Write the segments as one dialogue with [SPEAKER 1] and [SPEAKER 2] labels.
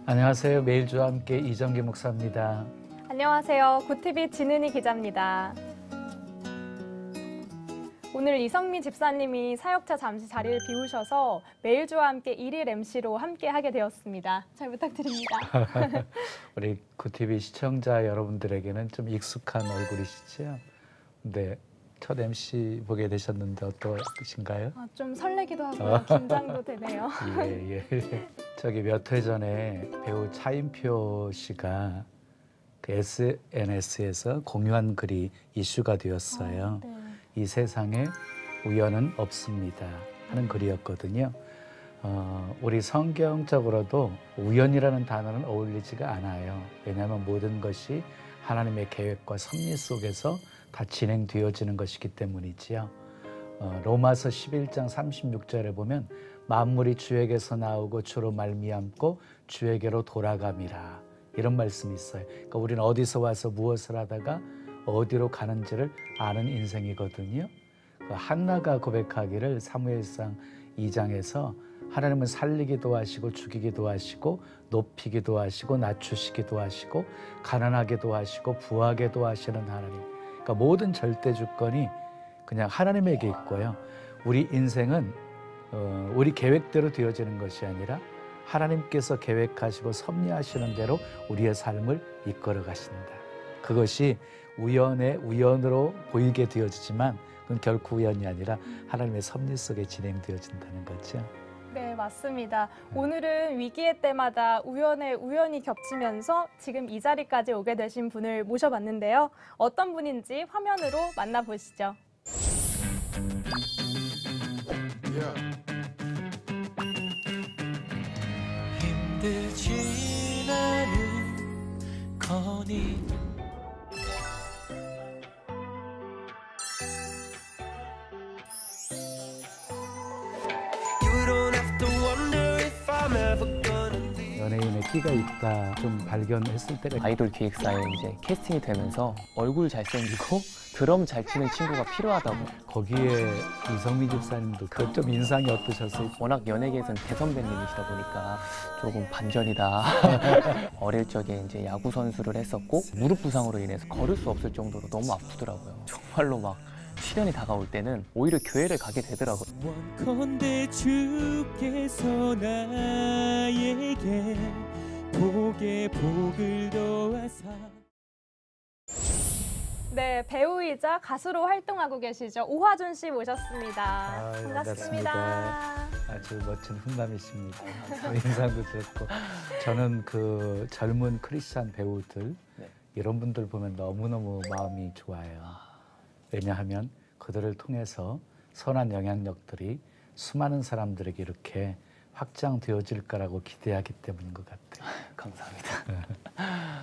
[SPEAKER 1] 안녕하세요. 매일주와 함께 이정기 목사입니다.
[SPEAKER 2] 안녕하세요. 굿TV 진은희 기자입니다. 오늘 이성미 집사님이 사역자 잠시 자리를 비우셔서 매일주와 함께 일일 MC로 함께 하게 되었습니다. 잘 부탁드립니다.
[SPEAKER 1] 우리 굿TV 시청자 여러분들에게는 좀 익숙한 얼굴이시죠? 근데 첫 MC 보게 되셨는데 어떠신가요?
[SPEAKER 2] 좀 설레기도 하고요. 긴장도 되네요.
[SPEAKER 1] 예. 저기 몇 회 전에 배우 차인표 씨가 그 SNS에서 공유한 글이 이슈가 되었어요.
[SPEAKER 2] 네.
[SPEAKER 1] 이 세상에 우연은 없습니다 하는 글이었거든요. 우리 성경적으로도 우연이라는 단어는 어울리지가 않아요. 왜냐하면 모든 것이 하나님의 계획과 섭리 속에서 다 진행되어지는 것이기 때문이지요. 로마서 11장 36절에 보면 만물이 주에게서 나오고 주로 말미암고 주에게로 돌아감이라, 이런 말씀이 있어요. 그러니까 우리는 어디서 와서 무엇을 하다가 어디로 가는지를 아는 인생이거든요. 한나가 고백하기를 사무엘상 2장에서 하나님은 살리기도 하시고 죽이기도 하시고 높이기도 하시고 낮추시기도 하시고 가난하게도 하시고 부하게도 하시는 하나님. 그러니까 모든 절대 주권이 그냥 하나님에게 있고요. 우리 인생은 우리 계획대로 되어지는 것이 아니라 하나님께서 계획하시고 섭리하시는 대로 우리의 삶을 이끌어 가신다. 그것이 우연으로 보이게 되어지지만 그건 결코 우연이 아니라 하나님의 섭리 속에 진행되어진다는 거죠.
[SPEAKER 2] 네, 맞습니다. 오늘은 위기의 때마다 우연이 겹치면서 지금 이 자리까지 오게 되신 분을 모셔봤는데요. 어떤 분인지 화면으로 만나보시죠.
[SPEAKER 3] 힘들지 않은 거니
[SPEAKER 1] 연예인의 끼가 있다 좀 발견했을 때가
[SPEAKER 4] 아이돌 기획사에 이제 캐스팅이 되면서 얼굴 잘생기고 드럼 잘 치는 친구가 필요하다고.
[SPEAKER 1] 거기에 이성미 집사님도 그 좀 인상이 어떠셨어요?
[SPEAKER 4] 워낙 연예계에서는 대선배님이시다 보니까 조금 반전이다. 어릴 적에 이제 야구 선수를 했었고 무릎 부상으로 인해서 걸을 수 없을 정도로 너무 아프더라고요. 정말로 막 시련이 다가올 때는 오히려 교회를 가게 되더라고요.
[SPEAKER 3] 원컨대 주께서 나에게 복을 더하사.
[SPEAKER 2] 네, 배우이자 가수로 활동하고 계시죠. 오화준 씨 모셨습니다. 반갑습니다.
[SPEAKER 1] 아주 멋진 훈남이십니다. 인상도 좋고. 저는 그 젊은 크리스찬 배우들 이런 분들 보면 너무너무 마음이 좋아요. 왜냐하면 그들을 통해서 선한 영향력들이 수많은 사람들에게 이렇게 확장되어질 거라고 기대하기 때문인 것 같아요.
[SPEAKER 4] 감사합니다.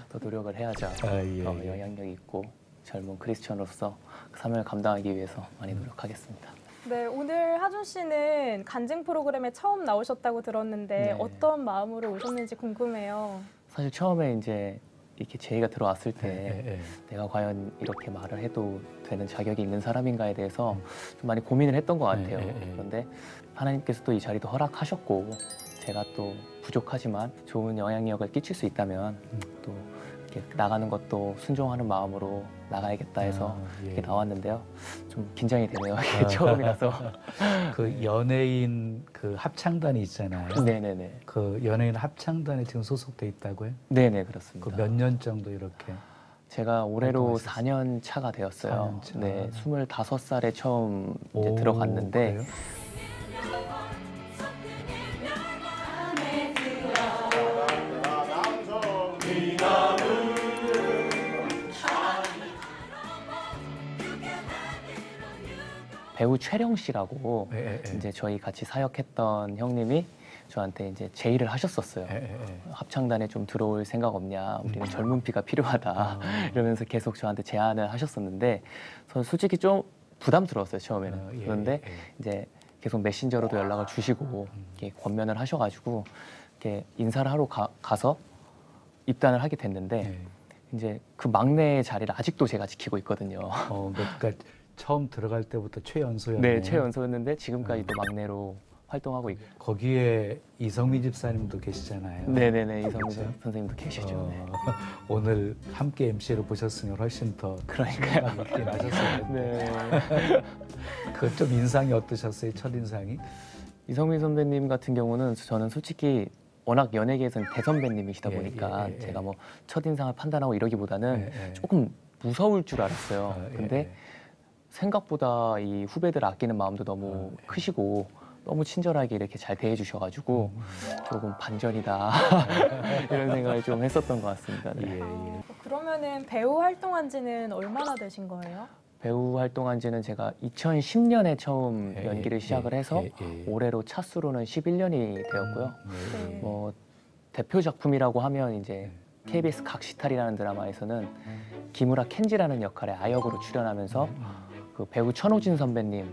[SPEAKER 4] 더 노력을 해야죠.
[SPEAKER 1] 예.
[SPEAKER 4] 더 영향력 있고 젊은 크리스천으로서 그 사명을 감당하기 위해서 많이 노력하겠습니다.
[SPEAKER 2] 네, 오늘 하준 씨는 간증 프로그램에 처음 나오셨다고 들었는데 어떤 마음으로 오셨는지 궁금해요.
[SPEAKER 4] 사실 처음에 이제 이렇게 제의가 들어왔을 때 내가 과연 이렇게 말을 해도 되는 자격이 있는 사람인가에 대해서 좀 많이 고민을 했던 것 같아요. 그런데 하나님께서 또 이 자리도 허락하셨고 제가 또 부족하지만 좋은 영향력을 끼칠 수 있다면 또 이렇게 나가는 것도 순종하는 마음으로 나가야겠다 해서 이렇게 나왔는데요. 좀 긴장이 되네요. 이게 처음이라서.
[SPEAKER 1] 그 연예인 그 합창단이 있잖아요.
[SPEAKER 4] 네네네.
[SPEAKER 1] 그 연예인 합창단에 지금 소속돼 있다고요?
[SPEAKER 4] 네네, 그렇습니다.
[SPEAKER 1] 그 몇 년 정도 이렇게?
[SPEAKER 4] 제가 올해로 4년 차가 되었어요.
[SPEAKER 1] 4년 차.
[SPEAKER 4] 네, 25살에 처음 이제 들어갔는데.
[SPEAKER 1] 그래요?
[SPEAKER 4] 배우 최령 씨라고 이제 저희 같이 사역했던 형님이 저한테 이제 제의를 하셨었어요. 합창단에 좀 들어올 생각 없냐? 우리는 젊은 피가 필요하다. 이러면서 계속 저한테 제안을 하셨었는데 저는 솔직히 좀 부담스러웠어요, 처음에는. 그런데 이제 계속 메신저로도 연락을 주시고 이렇게 권면을 하셔가지고 이렇게 인사를 하러 가서 입단을 하게 됐는데 이제 그 막내의 자리를 아직도 제가 지키고 있거든요.
[SPEAKER 1] 그러니까 처음 들어갈 때부터 최연소였네요.
[SPEAKER 4] 네, 최연소였는데 지금까지도 막내로 활동하고 있고.
[SPEAKER 1] 거기에 이성미 집사님도 계시잖아요.
[SPEAKER 4] 네네네, 이성미
[SPEAKER 1] 그렇죠?
[SPEAKER 4] 선생님도 계시죠. 네.
[SPEAKER 1] 오늘 함께 MC로 보셨으면 훨씬 더
[SPEAKER 4] 그러니까요.
[SPEAKER 1] 있게 나셨을 텐데.
[SPEAKER 4] 네.
[SPEAKER 1] 그 좀 인상이 어떠셨어요? 첫 인상이?
[SPEAKER 4] 이성미 선배님 같은 경우는 저는 솔직히 워낙 연예계에서는 대선배님이시다
[SPEAKER 1] 예,
[SPEAKER 4] 보니까
[SPEAKER 1] 예, 예.
[SPEAKER 4] 제가 뭐 첫인상을 판단하고 이러기보다는
[SPEAKER 1] 예, 예.
[SPEAKER 4] 조금 무서울 줄 알았어요.
[SPEAKER 1] 예,
[SPEAKER 4] 근데
[SPEAKER 1] 예.
[SPEAKER 4] 생각보다 이 후배들 아끼는 마음도 너무
[SPEAKER 1] 예.
[SPEAKER 4] 크시고 너무 친절하게 이렇게 잘 대해주셔가지고 조금 반전이다 이런 생각을 좀 했었던 것 같습니다. 네.
[SPEAKER 1] 예, 예.
[SPEAKER 2] 그러면은 배우 활동한 지는 얼마나 되신 거예요?
[SPEAKER 4] 배우 활동한 지는 제가 2010년에 처음
[SPEAKER 1] 예,
[SPEAKER 4] 연기를
[SPEAKER 1] 예,
[SPEAKER 4] 시작을
[SPEAKER 1] 예,
[SPEAKER 4] 해서
[SPEAKER 1] 예, 예.
[SPEAKER 4] 올해로 차수로는 11년이 되었고요.
[SPEAKER 1] 네.
[SPEAKER 4] 뭐 대표 작품이라고 하면 이제 KBS 각시탈이라는 드라마에서는 기무라 켄지라는 역할에 아역으로 출연하면서 그 배우 천호진 선배님의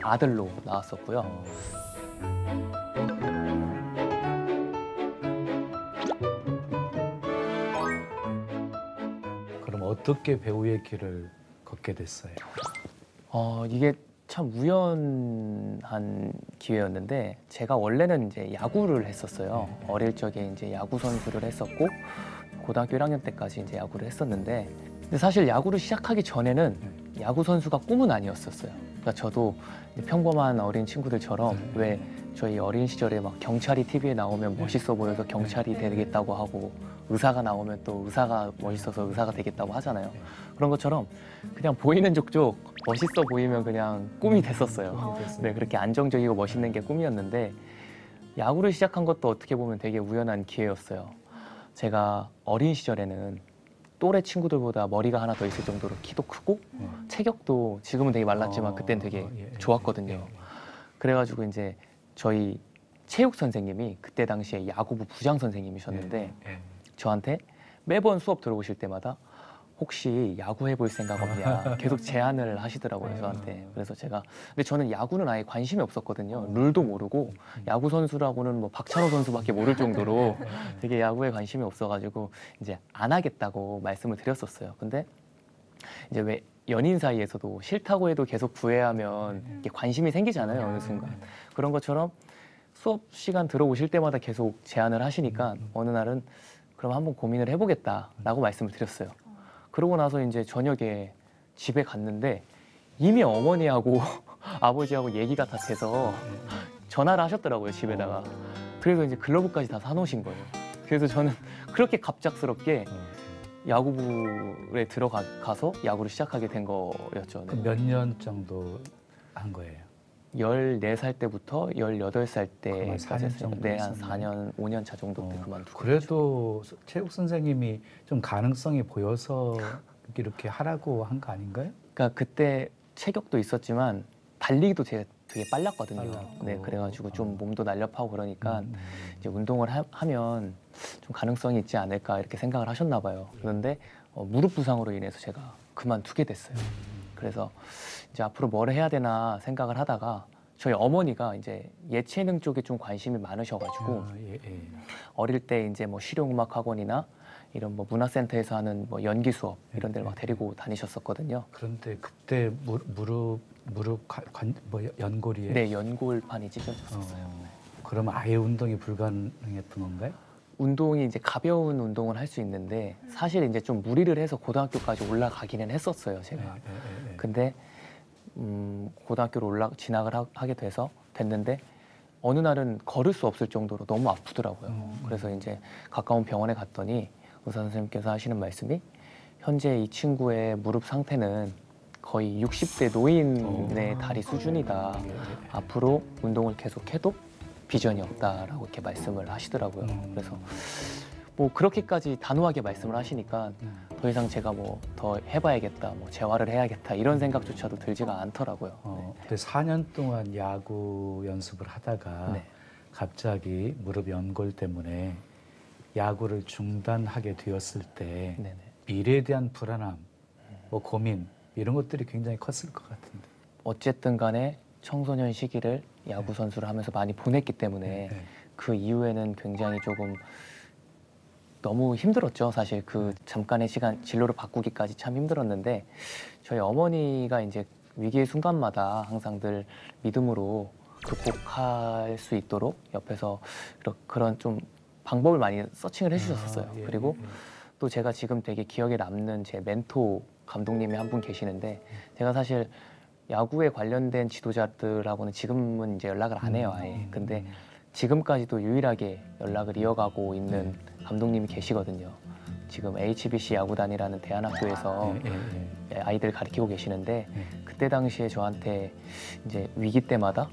[SPEAKER 4] 아들로 나왔었고요.
[SPEAKER 1] 그럼 어떻게 배우의 길을 걷게 됐어요?
[SPEAKER 4] 이게 참 우연한 기회였는데 제가 원래는 이제 야구를 했었어요. 어릴 적에 이제 야구 선수를 했었고 고등학교 1학년 때까지 이제 야구를 했었는데 근데 사실 야구를 시작하기 전에는 야구 선수가 꿈은 아니었었어요. 그러니까 저도 평범한 어린 친구들처럼 왜 저희 어린 시절에 막 경찰이 TV에 나오면 멋있어 보여서 경찰이 되겠다고 하고 의사가 나오면 또 의사가 멋있어서 의사가 되겠다고 하잖아요. 그런 것처럼 그냥 보이는 족족 멋있어 보이면 그냥 꿈이 됐었어요. 네, 그렇게 안정적이고 멋있는 게 꿈이었는데 야구를 시작한 것도 어떻게 보면 되게 우연한 기회였어요. 제가 어린 시절에는 또래 친구들보다 머리가 하나 더 있을 정도로 키도 크고 체격도 지금은 되게 말랐지만 그때는 되게 좋았거든요. 그래가지고 이제 저희 체육 선생님이 그때 당시에 야구부 부장 선생님이셨는데 저한테 매번 수업 들어오실 때마다 혹시 야구 해볼 생각 없냐 계속 제안을 하시더라고요, 저한테. 그래서 제가 근데 저는 야구는 아예 관심이 없었거든요. 룰도 모르고 야구 선수라고는 뭐 박찬호 선수밖에 모를 정도로 되게 야구에 관심이 없어가지고 이제 안 하겠다고 말씀을 드렸었어요. 근데 이제 왜 연인 사이에서도 싫다고 해도 계속 구애하면 이게 관심이 생기잖아요, 어느 순간. 그런 것처럼 수업 시간 들어오실 때마다 계속 제안을 하시니까 어느 날은 그럼 한번 고민을 해보겠다라고 말씀을 드렸어요. 그러고 나서 이제 저녁에 집에 갔는데 이미 어머니하고 아버지하고 얘기가 다 돼서 전화를 하셨더라고요, 집에다가. 그래서 이제 글러브까지 다 사놓으신 거예요. 그래서 저는 그렇게 갑작스럽게 야구부에 들어가서 야구를 시작하게 된 거였죠. 네.
[SPEAKER 1] 몇 년 정도 한 거예요?
[SPEAKER 4] 14살 때부터 18살
[SPEAKER 1] 그러면
[SPEAKER 4] 때까지
[SPEAKER 1] 4년
[SPEAKER 4] 했어요.
[SPEAKER 1] 정도
[SPEAKER 4] 네, 한
[SPEAKER 1] 했었네요.
[SPEAKER 4] 4년, 5년 차 정도 때 그만두고.
[SPEAKER 1] 그래도 체육 선생님이 좀 가능성이 보여서 이렇게 하라고 한 거 아닌가요?
[SPEAKER 4] 그러니까 그때 체격도 있었지만 달리기도 되게 빨랐거든요.
[SPEAKER 1] 빨랐고.
[SPEAKER 4] 네, 그래가지고 좀 몸도 날렵하고 그러니까 이제 운동을 하면 좀 가능성이 있지 않을까 이렇게 생각을 하셨나 봐요. 그런데 무릎 부상으로 인해서 제가 그만두게 됐어요. 그래서 이제 앞으로 뭘 해야 되나 생각을 하다가 저희 어머니가 이제 예체능 쪽에 좀 관심이 많으셔가지고 어릴 때 이제 뭐 실용음악 학원이나 이런 뭐 문화센터에서 하는 뭐 연기 수업 이런 데를 막 데리고 다니셨었거든요.
[SPEAKER 1] 그런데 그때 무릎 뭐 연골이에요?
[SPEAKER 4] 네, 연골판이 찢어졌었어요.
[SPEAKER 1] 그러면 아예 운동이 불가능했던 건가요?
[SPEAKER 4] 운동이 이제 가벼운 운동을 할 수 있는데 사실 이제 좀 무리를 해서 고등학교까지 올라가기는 했었어요, 제가. 근데 고등학교로 진학을 하게 됐는데 어느 날은 걸을 수 없을 정도로 너무 아프더라고요. 그래서 이제 가까운 병원에 갔더니 의사 선생님께서 하시는 말씀이 현재 이 친구의 무릎 상태는 거의 60대 노인의 다리 수준이다. 앞으로 운동을 계속해도 비전이 없다라고 이렇게 말씀을 하시더라고요. 그래서 뭐 그렇게까지 단호하게 말씀을 하시니까 더 이상 제가 뭐 더 해봐야겠다, 뭐 재활을 해야겠다 이런 생각조차도 들지가 않더라고요. 네.
[SPEAKER 1] 근데 4년 동안 야구 연습을 하다가
[SPEAKER 4] 네.
[SPEAKER 1] 갑자기 무릎 연골 때문에 야구를 중단하게 되었을 때
[SPEAKER 4] 네네.
[SPEAKER 1] 미래에 대한 불안함, 뭐 고민 이런 것들이 굉장히 컸을 것 같은데.
[SPEAKER 4] 어쨌든 간에 청소년 시기를 야구 선수를 하면서 많이 보냈기 때문에 그 이후에는 굉장히 조금 너무 힘들었죠. 사실 그 잠깐의 시간 진로를 바꾸기까지 참 힘들었는데 저희 어머니가 이제 위기의 순간마다 항상 늘 믿음으로 극복할 수 있도록 옆에서 그런 좀 방법을 많이 서칭을 해주셨었어요.
[SPEAKER 1] 예,
[SPEAKER 4] 그리고
[SPEAKER 1] 예, 예.
[SPEAKER 4] 또 제가 지금 되게 기억에 남는 제 멘토 감독님이 한 분 계시는데 제가 사실 야구에 관련된 지도자들하고는 지금은 이제 연락을 안 해요, 아예. 근데 지금까지도 유일하게 연락을 이어가고 있는 감독님이 계시거든요. 지금 HBC 야구단이라는 대안학교에서 아이들 가르치고 계시는데 그때 당시에 저한테 이제 위기 때마다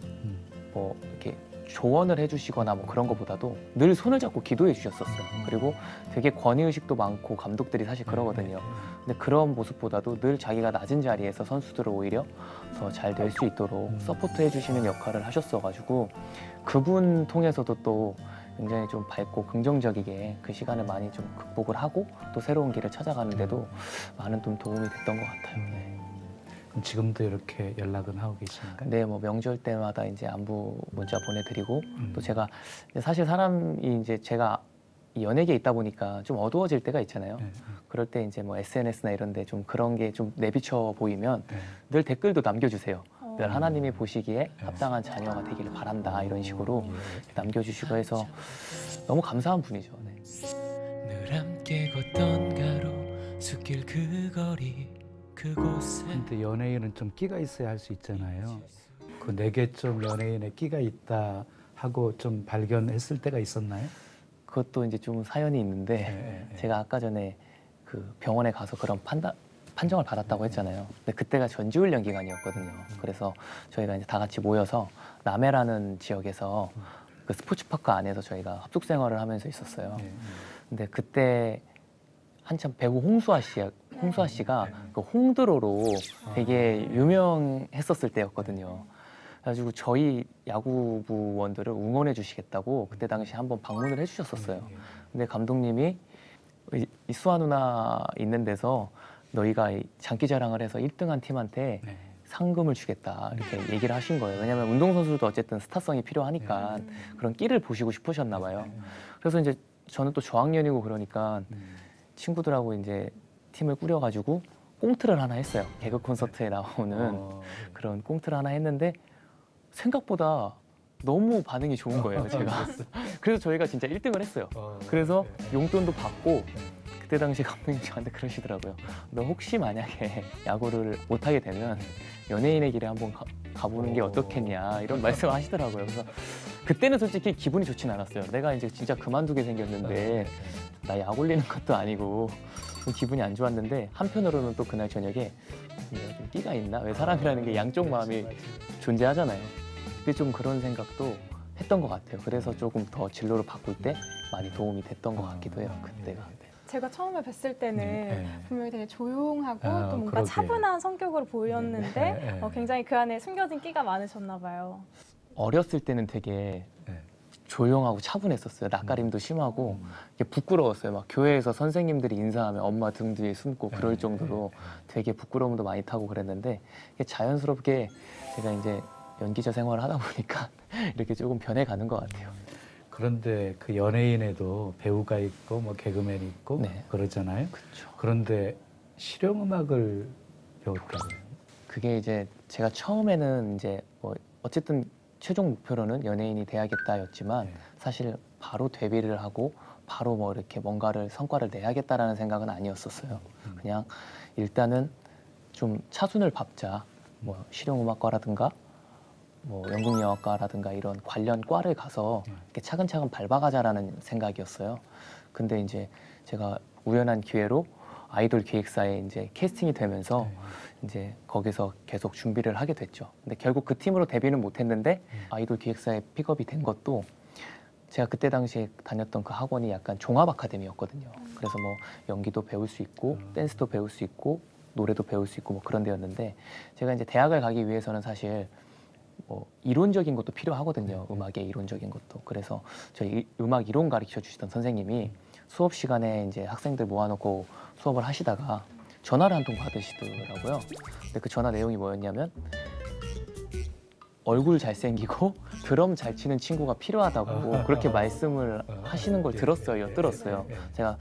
[SPEAKER 4] 뭐 이렇게 조언을 해주시거나 뭐 그런 것보다도 늘 손을 잡고 기도해 주셨었어요. 그리고 되게 권위의식도 많고 감독들이 사실 그러거든요. 근데 그런 모습보다도 늘 자기가 낮은 자리에서 선수들을 오히려 더 잘 될 수 있도록 서포트해 주시는 역할을 하셨어가지고 그분 통해서도 또 굉장히 좀 밝고 긍정적이게 그 시간을 많이 좀 극복을 하고 또 새로운 길을 찾아가는데도 많은 좀 도움이 됐던 것 같아요. 네.
[SPEAKER 1] 그럼 지금도 이렇게 연락은 하고 계신가요?
[SPEAKER 4] 네, 뭐 명절 때마다 이제 안부 문자 보내드리고 또 제가 사실 사람이 이제 제가 이 연예계에 있다 보니까 좀 어두워질 때가 있잖아요. 그럴 때 이제 뭐 SNS나 이런데 좀 그런 게 좀 내비쳐 보이면 늘 댓글도 남겨주세요. 늘 하나님이 보시기에 합당한 자녀가 되기를 바란다 이런 식으로 남겨주시고 해서 너무 감사한 분이죠. 네.
[SPEAKER 3] 늘 함께 걷던 가로 숲길 그 거리 그곳에
[SPEAKER 1] 근데 연예인은 좀 끼가 있어야 할 수 있잖아요. 그 내게 좀 연예인의 끼가 있다 하고 좀 발견했을 때가 있었나요?
[SPEAKER 4] 그것도 이제 좀 사연이 있는데 제가 아까 전에 그 병원에 가서 그런 판정을 받았다고 했잖아요. 근데 그때가 전지훈련 기간이었거든요. 그래서 저희가 이제 다 같이 모여서 남해라는 지역에서 그 스포츠파크 안에서 저희가 합숙 생활을 하면서 있었어요. 근데 그때 한참 배우 홍수아 씨가 그 홍드로로 되게 유명했었을 때였거든요. 그래가지고 저희 야구부원들을 응원해 주시겠다고 그때 당시 한번 방문을 해주셨었어요. 근데 감독님이 이 수아 누나 있는 데서 너희가 장기자랑을 해서 1등한 팀한테 상금을 주겠다 이렇게 얘기를 하신 거예요. 왜냐하면 운동선수도 어쨌든 스타성이 필요하니까 그런 끼를 보시고 싶으셨나 봐요. 그래서 이제 저는 또 저학년이고 그러니까 친구들하고 이제 팀을 꾸려가지고 꽁트를 하나 했어요. 개그 콘서트에 나오는 그런 꽁트를 하나 했는데 생각보다 너무 반응이 좋은 거예요, 제가. 그래서 저희가 진짜 1등을 했어요. 그래서 용돈도 받고 그때 당시 감독님이 저한테 그러시더라고요. 너 혹시 만약에 야구를 못하게 되면 연예인의 길에 한번 가보는 게 어떻겠냐 이런 말씀을 하시더라고요. 그래서 그때는 솔직히 기분이 좋진 않았어요. 내가 이제 진짜 그만두게 생겼는데 나 약 올리는 것도 아니고 좀 기분이 안 좋았는데 한편으로는 또 그날 저녁에 내가 좀 끼가 있나? 왜 사람이라는 게 양쪽 마음이 존재하잖아요. 근데 좀 그런 생각도 했던 것 같아요. 그래서 조금 더 진로를 바꿀 때 많이 도움이 됐던 것 같기도 해요. 그때가.
[SPEAKER 2] 제가 처음에 뵀을 때는 분명히 되게 조용하고 또 뭔가
[SPEAKER 1] 그러게.
[SPEAKER 2] 차분한 성격으로 보였는데 굉장히 그 안에 숨겨진 끼가 많으셨나 봐요.
[SPEAKER 4] 어렸을 때는 되게 조용하고 차분했었어요. 낯가림도 심하고 이게 부끄러웠어요. 막 교회에서 선생님들이 인사하면 엄마 등 뒤에 숨고 그럴 정도로 되게 부끄러움도 많이 타고 그랬는데 이게 자연스럽게 제가 이제 연기자 생활을 하다 보니까 이렇게 조금 변해가는 것 같아요.
[SPEAKER 1] 그런데 그 연예인에도 배우가 있고 뭐 개그맨이 있고 그러잖아요.
[SPEAKER 4] 그렇죠.
[SPEAKER 1] 그런데 실용음악을 배웠다고요?
[SPEAKER 4] 그게 이제 제가 처음에는 이제 뭐 어쨌든 최종 목표로는 연예인이 돼야겠다였지만 사실 바로 데뷔를 하고 바로 뭐 이렇게 뭔가를 성과를 내야겠다라는 생각은 아니었었어요. 그냥 일단은 좀 차순을 밟자. 뭐 실용음악과라든가 뭐 연극영화과라든가 이런 관련 과를 가서 이렇게 차근차근 밟아가자라는 생각이었어요. 근데 이제 제가 우연한 기회로 아이돌 기획사에 이제 캐스팅이 되면서 이제 거기서 계속 준비를 하게 됐죠. 근데 결국 그 팀으로 데뷔는 못했는데 아이돌 기획사에 픽업이 된 것도 제가 그때 당시에 다녔던 그 학원이 약간 종합 아카데미였거든요. 그래서 뭐 연기도 배울 수 있고 댄스도 배울 수 있고 노래도 배울 수 있고 뭐 그런 데였는데 제가 이제 대학을 가기 위해서는 사실 뭐 이론적인 것도 필요하거든요. 음악의 이론적인 것도. 그래서 저희 음악 이론 가르쳐 주시던 선생님이 수업 시간에 이제 학생들 모아놓고 수업을 하시다가 전화를 한 통 받으시더라고요. 근데 그 전화 내용이 뭐였냐면 얼굴 잘생기고 드럼 잘 치는 친구가 필요하다고 그렇게 말씀을 하시는 걸 들었어요. 엿들었어요. 제가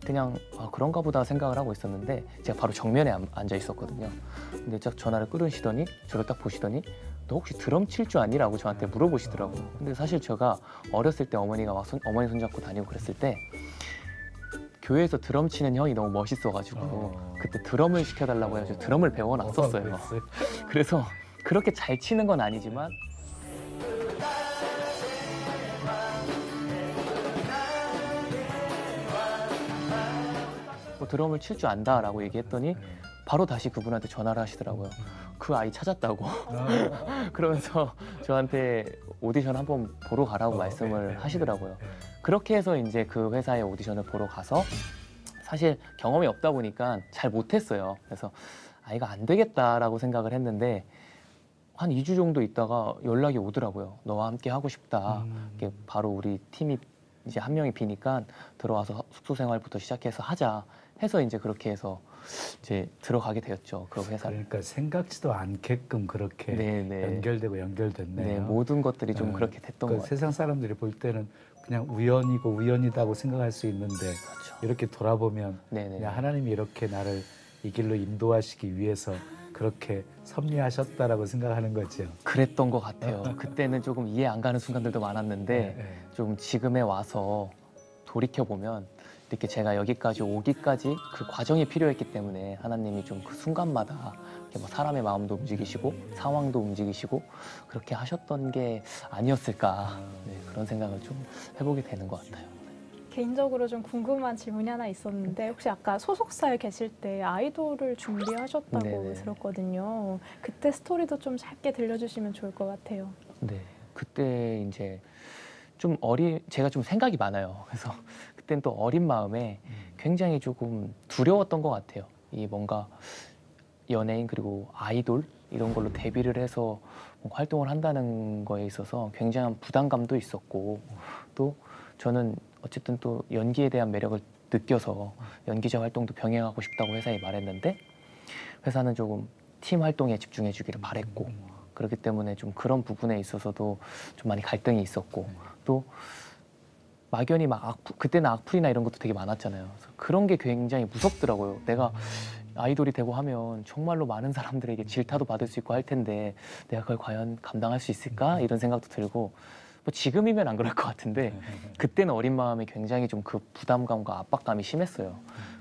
[SPEAKER 4] 그냥 그런가 보다 생각을 하고 있었는데 제가 바로 정면에 앉아 있었거든요. 근데 딱 전화를 끊으시더니 저를 딱 보시더니 너 혹시 드럼 칠 줄 아니? 라고 저한테 물어보시더라고요. 근데 사실 제가 어렸을 때 어머니가 막 어머니 손잡고 다니고 그랬을 때 교회에서 드럼 치는 형이 너무 멋있어가지고 그때 드럼을 시켜달라고 해가지고 드럼을 배워놨었어요. 그래서 그렇게 잘 치는 건 아니지만 뭐 드럼을 칠 줄 안다라고 얘기했더니 바로 다시 그분한테 전화를 하시더라고요. 그 아이 찾았다고. 그러면서 저한테 오디션 한번 보러 가라고 말씀을 하시더라고요. 그렇게 해서 이제 그 회사에 오디션을 보러 가서 사실 경험이 없다 보니까 잘 못했어요. 그래서 이거 안 되겠다라고 생각을 했는데 한 2주 정도 있다가 연락이 오더라고요. 너와 함께 하고 싶다. 이게 바로 우리 팀이 이제 한 명이 비니까 들어와서 숙소 생활부터 시작해서 하자 해서 이제 그렇게 해서 이제 들어가게 되었죠. 그 회사를.
[SPEAKER 1] 그러니까 생각지도 않게끔 그렇게
[SPEAKER 4] 네네.
[SPEAKER 1] 연결되고 연결됐네요.
[SPEAKER 4] 네, 모든 것들이 좀 그렇게 됐던 것 같아요.
[SPEAKER 1] 세상 사람들이 볼 때는 그냥 우연이고 우연이다고 생각할 수 있는데
[SPEAKER 4] 그렇죠.
[SPEAKER 1] 이렇게 돌아보면
[SPEAKER 4] 네네.
[SPEAKER 1] 그냥 하나님이 이렇게 나를 이 길로 인도하시기 위해서 그렇게 섭리하셨다라고 생각하는 거죠.
[SPEAKER 4] 그랬던 것 같아요. 그때는 조금 이해 안 가는 순간들도 많았는데 좀 지금에 와서 돌이켜보면 이렇게 제가 여기까지 오기까지 그 과정이 필요했기 때문에 하나님이 좀 그 순간마다 이렇게 뭐 사람의 마음도 움직이시고 상황도 움직이시고 그렇게 하셨던 게 아니었을까 그런 생각을 좀 해보게 되는 것 같아요.
[SPEAKER 2] 개인적으로 좀 궁금한 질문이 하나 있었는데 혹시 아까 소속사에 계실 때 아이돌을 준비하셨다고
[SPEAKER 4] 네네.
[SPEAKER 2] 들었거든요. 그때 스토리도 좀 짧게 들려주시면 좋을 것 같아요.
[SPEAKER 4] 네, 그때 이제 좀 제가 좀 생각이 많아요. 그래서 그땐 또 어린 마음에 굉장히 조금 두려웠던 것 같아요. 이 뭔가 연예인 그리고 아이돌 이런 걸로 데뷔를 해서 뭔가 활동을 한다는 거에 있어서 굉장한 부담감도 있었고 또 저는 어쨌든 또 연기에 대한 매력을 느껴서 연기자 활동도 병행하고 싶다고 회사에 말했는데 회사는 조금 팀 활동에 집중해 주기를 바랬고 그렇기 때문에 좀 그런 부분에 있어서도 좀 많이 갈등이 있었고 또 막연히 막 그때는 악플이나 이런 것도 되게 많았잖아요. 그래서 그런 게 굉장히 무섭더라고요. 내가 아이돌이 되고 하면 정말로 많은 사람들에게 질타도 받을 수 있고 할 텐데 내가 그걸 과연 감당할 수 있을까? 이런 생각도 들고 뭐 지금이면 안 그럴 것 같은데 그때는 어린 마음에 굉장히 좀 그 부담감과 압박감이 심했어요.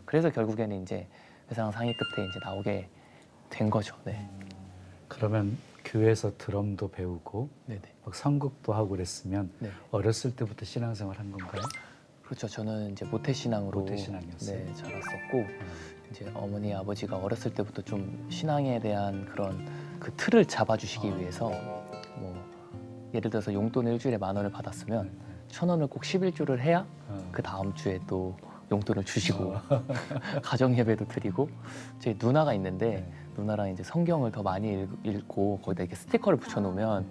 [SPEAKER 4] 그래서 결국에는 이제 회사랑 상위 끝에 이제 나오게 된 거죠. 네.
[SPEAKER 1] 그러면 교회에서 드럼도 배우고
[SPEAKER 4] 네네.
[SPEAKER 1] 막 선곡도 하고 그랬으면
[SPEAKER 4] 네.
[SPEAKER 1] 어렸을 때부터 신앙생활 한 건가요?
[SPEAKER 4] 그렇죠. 저는 이제 모태신앙으로
[SPEAKER 1] 모태신앙이었어요.
[SPEAKER 4] 네, 자랐었고 이제 어머니 아버지가 어렸을 때부터 좀 신앙에 대한 그런 그 틀을 잡아주시기 위해서 뭐 예를 들어서 용돈 일주일에 10,000원을 받았으면 1,000원을 꼭 11조를 해야 그 다음 주에 또 용돈을 주시고 가정 예배도 드리고 제 누나가 있는데 누나랑 이제 성경을 더 많이 읽고 거기다 이렇게 스티커를 붙여놓으면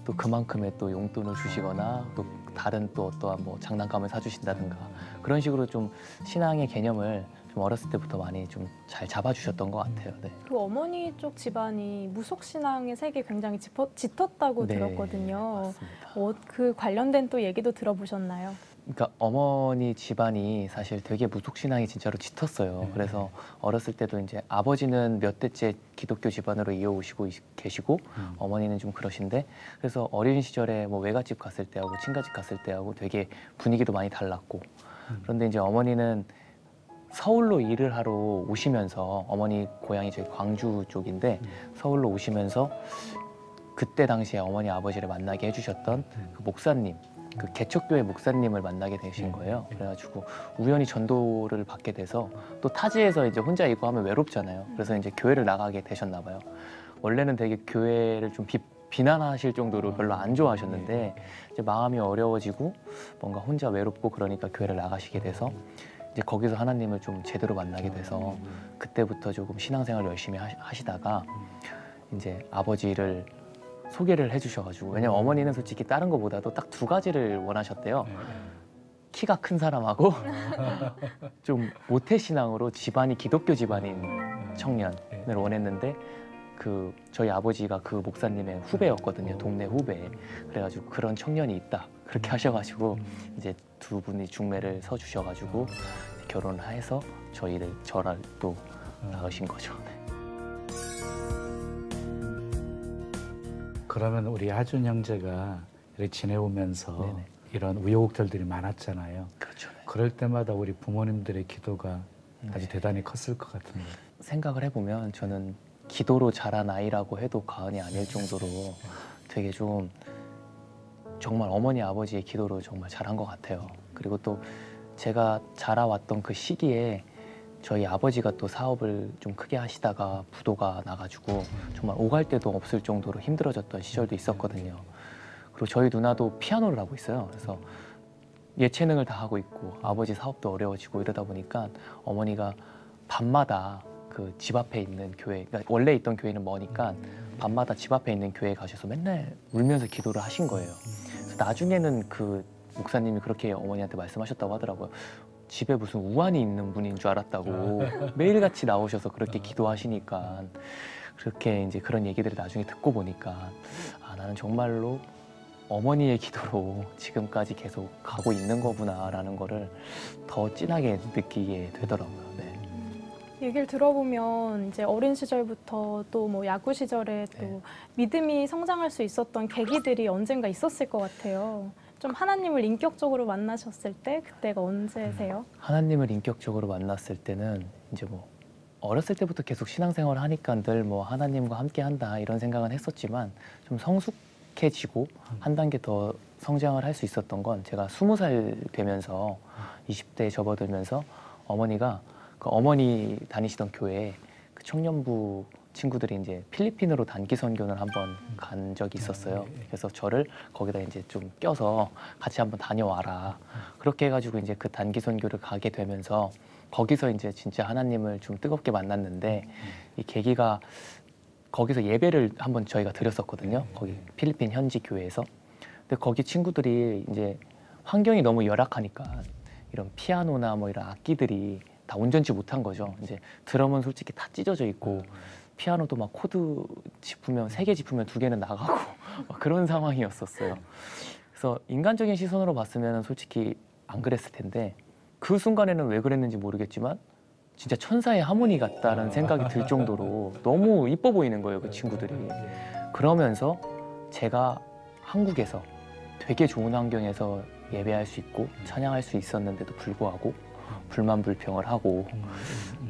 [SPEAKER 4] 또 그만큼의 또 용돈을 주시거나 또 다른 또 어떠한 뭐 장난감을 사주신다든가 그런 식으로 좀 신앙의 개념을 좀 어렸을 때부터 많이 좀 잘 잡아주셨던 것 같아요. 네.
[SPEAKER 2] 그 어머니 쪽 집안이 무속신앙의 세계 굉장히 짙었다고
[SPEAKER 4] 네,
[SPEAKER 2] 들었거든요.
[SPEAKER 4] 맞습니다.
[SPEAKER 2] 그 관련된 또 얘기도 들어보셨나요?
[SPEAKER 4] 그러니까 어머니 집안이 사실 되게 무속신앙이 진짜로 짙었어요. 그래서 어렸을 때도 이제 아버지는 몇 대째 기독교 집안으로 이어오시고 계시고 어머니는 좀 그러신데 그래서 어린 시절에 뭐 외갓집 갔을 때하고 친가집 갔을 때하고 되게 분위기도 많이 달랐고 그런데 이제 어머니는 서울로 일을 하러 오시면서 어머니 고향이 저희 광주 쪽인데 서울로 오시면서 그때 당시에 어머니 아버지를 만나게 해주셨던 그 목사님 그 개척교회 목사님을 만나게 되신 거예요. 그래가지고 우연히 전도를 받게 돼서 또 타지에서 이제 혼자 있고 하면 외롭잖아요. 그래서 이제 교회를 나가게 되셨나 봐요. 원래는 되게 교회를 좀 비난하실 정도로 별로 안 좋아하셨는데 이제 마음이 어려워지고 뭔가 혼자 외롭고 그러니까 교회를 나가시게 돼서 이제 거기서 하나님을 좀 제대로 만나게 돼서 그때부터 조금 신앙생활 열심히 하시다가 이제 아버지를 소개를 해주셔가지고 왜냐면 어머니는 솔직히 다른 거보다도 딱 2가지를 원하셨대요. 키가 큰 사람하고 좀 모태신앙으로 집안이 기독교 집안인 청년을 원했는데 그 저희 아버지가 그 목사님의 후배였거든요. 동네 후배. 그래가지고 그런 청년이 있다 그렇게 하셔가지고 이제 2분이 중매를 서주셔가지고 결혼을 해서 저를 또 낳으신 거죠. 네.
[SPEAKER 1] 그러면 우리 하준 형제가 이렇게 지내오면서
[SPEAKER 4] 네네.
[SPEAKER 1] 이런 우여곡절들이 많았잖아요.
[SPEAKER 4] 그렇죠. 네.
[SPEAKER 1] 그럴 때마다 우리 부모님들의 기도가 아주
[SPEAKER 4] 네.
[SPEAKER 1] 대단히 컸을 것 같은데.
[SPEAKER 4] 생각을 해보면 저는 기도로 자란 아이라고 해도 과언이 아닐 정도로 되게 좀 정말 어머니 아버지의 기도로 정말 자란 것 같아요. 그리고 또 제가 자라왔던 그 시기에 저희 아버지가 또 사업을 좀 크게 하시다가 부도가 나가지고 정말 오갈 데도 없을 정도로 힘들어졌던 시절도 있었거든요. 그리고 저희 누나도 피아노를 하고 있어요. 그래서 예체능을 다 하고 있고 아버지 사업도 어려워지고 이러다 보니까 어머니가 밤마다 그 집 앞에 있는 교회, 그러니까 원래 있던 교회는 머니까 밤마다 집 앞에 있는 교회에 가셔서 맨날 울면서 기도를 하신 거예요. 그래서 나중에는 그 목사님이 그렇게 어머니한테 말씀하셨다고 하더라고요. 집에 무슨 우환이 있는 분인 줄 알았다고 매일같이 나오셔서 그렇게 기도하시니까 그렇게 이제 그런 얘기들을 나중에 듣고 보니까 아, 나는 정말로 어머니의 기도로 지금까지 계속 가고 있는 거구나라는 거를 더 진하게 느끼게 되더라고요. 네.
[SPEAKER 2] 얘기를 들어보면 이제 어린 시절부터 또 뭐 야구 시절에 또
[SPEAKER 4] 네.
[SPEAKER 2] 믿음이 성장할 수 있었던 계기들이 언젠가 있었을 것 같아요. 좀 하나님을 인격적으로 만나셨을 때 그때가 언제세요?
[SPEAKER 4] 하나님을 인격적으로 만났을 때는 이제 뭐 어렸을 때부터 계속 신앙생활을 하니까 늘 뭐 하나님과 함께 한다 이런 생각은 했었지만 좀 성숙해지고 한 단계 더 성장을 할 수 있었던 건 제가 20살 되면서 20대에 접어들면서 어머니가 그 어머니 다니시던 교회에 그 청년부 친구들이 이제 필리핀으로 단기 선교를 한번 간 적이 있었어요. 그래서 저를 거기다 이제 좀 껴서 같이 한번 다녀와라. 그렇게 해가지고 이제 그 단기 선교를 가게 되면서 거기서 이제 진짜 하나님을 좀 뜨겁게 만났는데 이 계기가 거기서 예배를 한번 저희가 드렸었거든요. 거기 필리핀 현지 교회에서. 근데 거기 친구들이 이제 환경이 너무 열악하니까 이런 피아노나 뭐 이런 악기들이 다 온전치 못한 거죠. 이제 드럼은 솔직히 다 찢어져 있고 피아노도 막 코드 짚으면 3개 짚으면 2개는 나가고 막 그런 상황이었었어요. 그래서 인간적인 시선으로 봤으면 솔직히 안 그랬을 텐데 그 순간에는 왜 그랬는지 모르겠지만 진짜 천사의 하모니 같다는 생각이 들 정도로 너무 이뻐 보이는 거예요, 그 친구들이. 그러면서 제가 한국에서 되게 좋은 환경에서 예배할 수 있고 찬양할 수 있었는데도 불구하고 불만 불평을 하고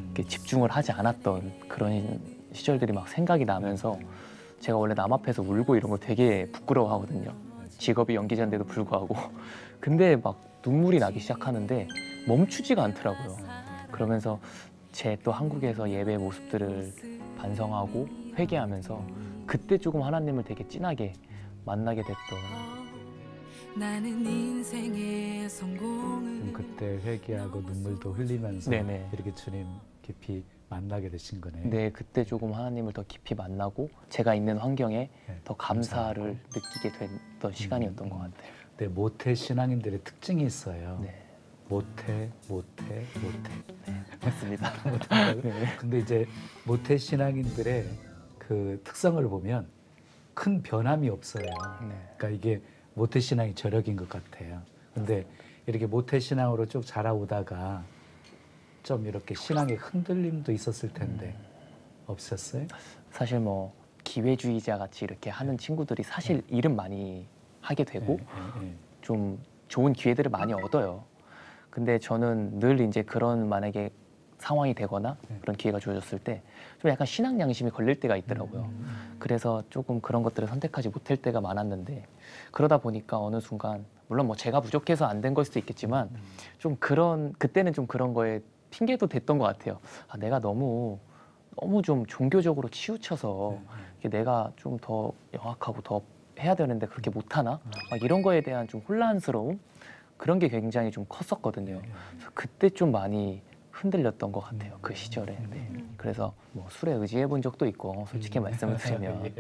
[SPEAKER 4] 이렇게 집중을 하지 않았던 그런 시절들이 막 생각이 나면서 제가 원래 남 앞에서 울고 이런 거 되게 부끄러워하거든요. 직업이 연기자인데도 불구하고. 근데 막 눈물이 나기 시작하는데 멈추지가 않더라고요. 그러면서 제 또 한국에서 예배 모습들을 반성하고 회개하면서 그때 조금 하나님을 되게 진하게 만나게 됐던
[SPEAKER 5] 나는 인생의 성공을
[SPEAKER 1] 그때 회개하고 눈물도 흘리면서
[SPEAKER 4] 네네.
[SPEAKER 1] 이렇게 주님 깊이 만나게 되신 거네요.
[SPEAKER 4] 네, 그때 조금 하나님을 더 깊이 만나고 제가 있는 환경에
[SPEAKER 1] 네,
[SPEAKER 4] 더 감사를 느끼게 됐던 시간이었던 것 같아요.
[SPEAKER 1] 네, 모태 신앙인들의 특징이 있어요.
[SPEAKER 4] 네,
[SPEAKER 1] 모태.
[SPEAKER 4] 맞습니다. 네.
[SPEAKER 1] 근데 이제 모태 신앙인들의 그 특성을 보면 큰 변함이 없어요.
[SPEAKER 4] 네.
[SPEAKER 1] 그러니까 이게 모태 신앙이 저력인 것 같아요. 근데 이렇게 모태 신앙으로 쭉 자라오다가 좀 이렇게 신앙의 흔들림도 있었을 텐데 없었어요?
[SPEAKER 4] 사실 뭐 기회주의자 같이 이렇게 하는 친구들이 사실 일은 많이 하게 되고 좀 좋은 기회들을 많이 얻어요. 근데 저는 늘 이제 그런 만약에 상황이 되거나 그런 기회가 주어졌을 때 좀 약간 신앙 양심이 걸릴 때가 있더라고요. 그래서 조금 그런 것들을 선택하지 못할 때가 많았는데 그러다 보니까 어느 순간 물론 뭐 제가 부족해서 안 된 걸 수도 있겠지만 좀 그런 그때는 좀 그런 거에 핑계도 됐던 것 같아요. 아, 내가 너무 좀 종교적으로 치우쳐서 이게 내가 좀 더 영악하고 더 해야 되는데 그렇게 못하나? 막 이런 거에 대한 좀 혼란스러움 그런 게 굉장히 좀 컸었거든요. 그래서 그때 좀 많이 흔들렸던 것 같아요. 그 시절에. 네. 그래서 뭐 술에 의지해 본 적도 있고 솔직히 말씀을 드리면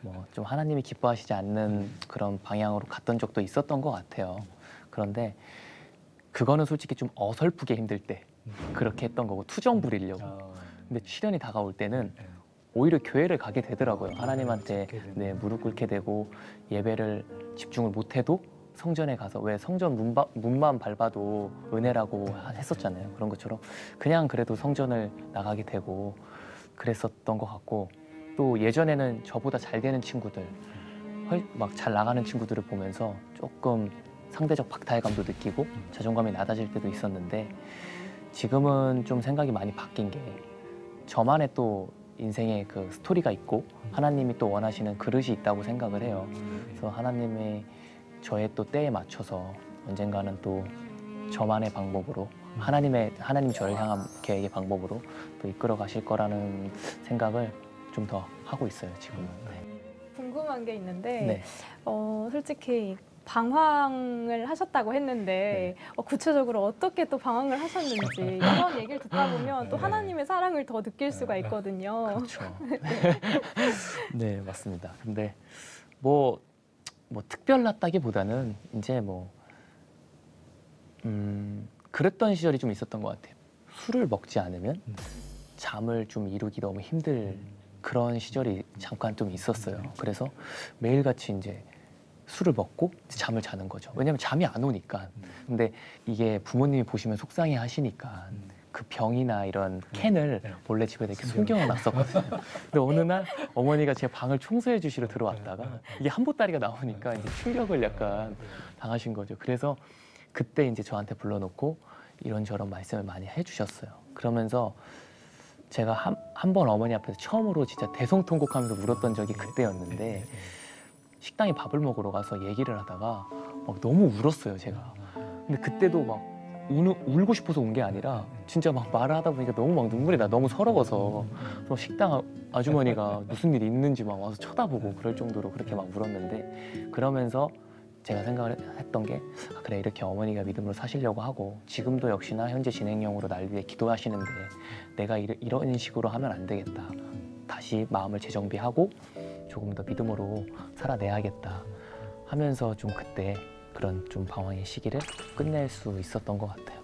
[SPEAKER 4] 뭐 좀 하나님이 기뻐하시지 않는 그런 방향으로 갔던 적도 있었던 것 같아요. 그런데 그거는 솔직히 좀 어설프게 힘들 때 그렇게 했던 거고 투정 부리려고. 근데 시련이 다가올 때는 오히려 교회를 가게 되더라고요. 하나님한테 네, 무릎 꿇게 되고 예배를 집중을 못해도 성전에 가서 왜 성전 문만 밟아도 은혜라고 했었잖아요. 그런 것처럼 그냥 그래도 성전을 나가게 되고 그랬었던 것 같고 또 예전에는 저보다 잘 되는 친구들 막 잘 나가는 친구들을 보면서 조금 상대적 박탈감도 느끼고 자존감이 낮아질 때도 있었는데 지금은 좀 생각이 많이 바뀐 게 저만의 또 인생의 그 스토리가 있고 하나님이 또 원하시는 그릇이 있다고 생각을 해요. 그래서 하나님이 저의 또 때에 맞춰서 언젠가는 또 저만의 방법으로 하나님 저를 향한 계획의 방법으로 또 이끌어 가실 거라는 생각을 좀 더 하고 있어요 지금은. 네.
[SPEAKER 2] 궁금한 게 있는데
[SPEAKER 4] 네.
[SPEAKER 2] 솔직히 방황을 하셨다고 했는데 구체적으로 어떻게 또 방황을 하셨는지 이런 얘기를 듣다 보면 또 하나님의 사랑을 더 느낄 수가 있거든요.
[SPEAKER 4] 그렇죠. 네, 맞습니다. 근데 뭐 특별했다기보다는 이제 그랬던 시절이 좀 있었던 것 같아요. 술을 먹지 않으면 잠을 좀 이루기 너무 힘들 그런 시절이 잠깐 좀 있었어요. 그래서 매일같이 이제 술을 먹고 잠을 자는 거죠. 왜냐면 잠이 안 오니까. 근데 이게 부모님이 보시면 속상해 하시니까 그 병이나 이런 캔을 몰래 집에 이렇게 숨겨놨었거든요. 근데 어느 날 어머니가 제 방을 청소해 주시러 들어왔다가 이게 한 보따리가 나오니까 이제 충격을 약간 당하신 거죠. 그래서 그때 이제 저한테 불러놓고 이런저런 말씀을 많이 해주셨어요. 그러면서 제가 한 번 어머니 앞에서 처음으로 진짜 대성통곡하면서 울었던 적이 그때였는데 식당에 밥을 먹으러 가서 얘기를 하다가 막 너무 울었어요, 제가. 근데 그때도 막 울고 싶어서 운 게 아니라 진짜 막 말을 하다 보니까 너무 막 눈물이 나, 너무 서러워서. 그래서 식당 아주머니가 무슨 일이 있는지 막 와서 쳐다보고 그럴 정도로 그렇게 막 울었는데 그러면서 제가 생각을 했던 게 그래, 이렇게 어머니가 믿음으로 사시려고 하고 지금도 역시나 현재 진행형으로 날 위해 기도하시는데 내가 이런 식으로 하면 안 되겠다. 다시 마음을 재정비하고 조금 더 믿음으로 살아내야겠다 하면서 좀 그때 그런 좀 방황의 시기를 끝낼 수 있었던 것 같아요.